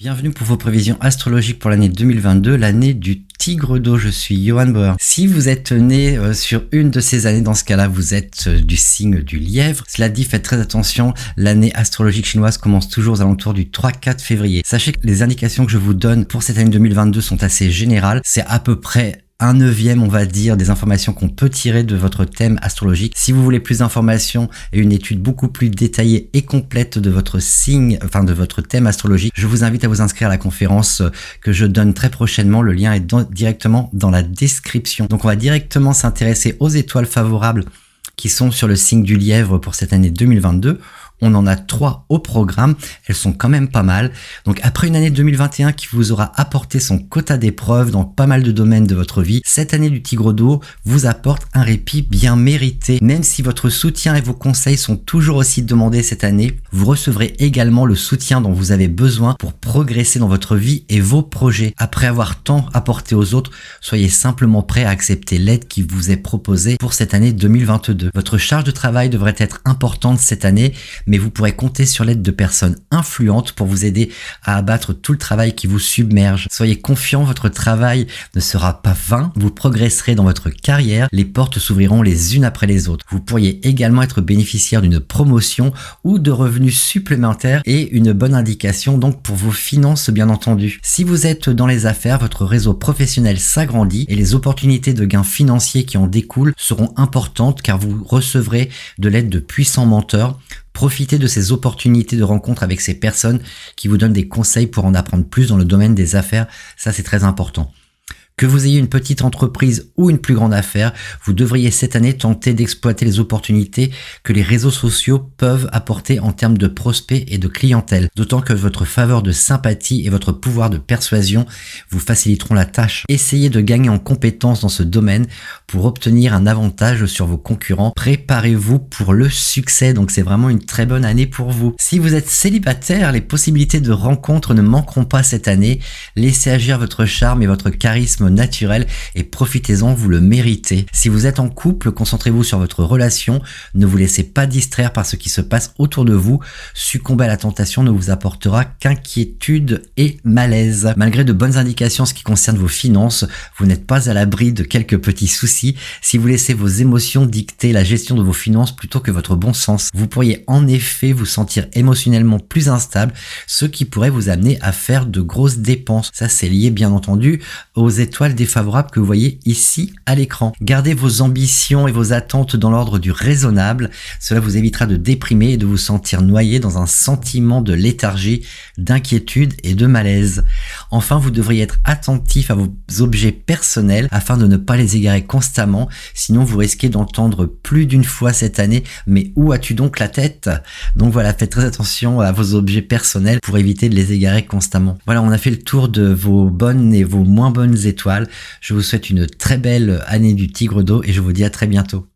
Bienvenue pour vos prévisions astrologiques pour l'année 2022, l'année du Tigre d'eau. Je suis Johan Bauer. Si vous êtes né sur une de ces années, dans ce cas-là, vous êtes du signe du Lièvre. Cela dit, faites très attention, l'année astrologique chinoise commence toujours aux alentours du 3-4 février. Sachez que les indications que je vous donne pour cette année 2022 sont assez générales. C'est à peu près 1/9, on va dire, des informations qu'on peut tirer de votre thème astrologique. Si vous voulez plus d'informations et une étude beaucoup plus détaillée et complète de votre signe, de votre thème astrologique, je vous invite à vous inscrire à la conférence que je donne très prochainement. Le lien est directement dans la description. Donc on va directement s'intéresser aux étoiles favorables qui sont sur le signe du Lièvre pour cette année 2022. On en a 3 au programme, elles sont quand même pas mal. Donc après une année 2021 qui vous aura apporté son quota d'épreuves dans pas mal de domaines de votre vie, cette année du Tigre d'eau vous apporte un répit bien mérité. Même si votre soutien et vos conseils sont toujours aussi demandés cette année, vous recevrez également le soutien dont vous avez besoin pour progresser dans votre vie et vos projets. Après avoir tant apporté aux autres, soyez simplement prêt à accepter l'aide qui vous est proposée pour cette année 2022. Votre charge de travail devrait être importante cette année, mais vous pourrez compter sur l'aide de personnes influentes pour vous aider à abattre tout le travail qui vous submerge. Soyez confiant, votre travail ne sera pas vain, vous progresserez dans votre carrière, les portes s'ouvriront les unes après les autres. Vous pourriez également être bénéficiaire d'une promotion ou de revenus supplémentaires et une bonne indication donc pour vos finances bien entendu. Si vous êtes dans les affaires, votre réseau professionnel s'agrandit et les opportunités de gains financiers qui en découlent seront importantes car vous recevrez de l'aide de puissants menteurs. Profitez de ces opportunités de rencontre avec ces personnes qui vous donnent des conseils pour en apprendre plus dans le domaine des affaires. Ça, c'est très important. Que vous ayez une petite entreprise ou une plus grande affaire, vous devriez cette année tenter d'exploiter les opportunités que les réseaux sociaux peuvent apporter en termes de prospects et de clientèle. D'autant que votre faveur de sympathie et votre pouvoir de persuasion vous faciliteront la tâche. Essayez de gagner en compétences dans ce domaine pour obtenir un avantage sur vos concurrents. Préparez-vous pour le succès, donc c'est vraiment une très bonne année pour vous. Si vous êtes célibataire, les possibilités de rencontres ne manqueront pas cette année. Laissez agir votre charme et votre charisme naturel et profitez-en, vous le méritez. Si vous êtes en couple, concentrez-vous sur votre relation, ne vous laissez pas distraire par ce qui se passe autour de vous. Succomber à la tentation ne vous apportera qu'inquiétude et malaise. Malgré de bonnes indications en ce qui concerne vos finances, vous n'êtes pas à l'abri de quelques petits soucis si vous laissez vos émotions dicter la gestion de vos finances plutôt que votre bon sens. Vous pourriez en effet vous sentir émotionnellement plus instable, ce qui pourrait vous amener à faire de grosses dépenses. Ça, c'est lié bien entendu aux étoiles défavorables que vous voyez ici à l'écran. Gardez vos ambitions et vos attentes dans l'ordre du raisonnable. Cela vous évitera de déprimer et de vous sentir noyé dans un sentiment de léthargie, d'inquiétude et de malaise. Enfin, vous devriez être attentif à vos objets personnels afin de ne pas les égarer constamment. Sinon, vous risquez d'entendre plus d'une fois cette année « Mais où as-tu donc la tête ?» Donc voilà, faites très attention à vos objets personnels pour éviter de les égarer constamment. Voilà, on a fait le tour de vos bonnes et vos moins bonnes étoiles. Je vous souhaite une très belle année du Tigre d'eau et je vous dis à très bientôt.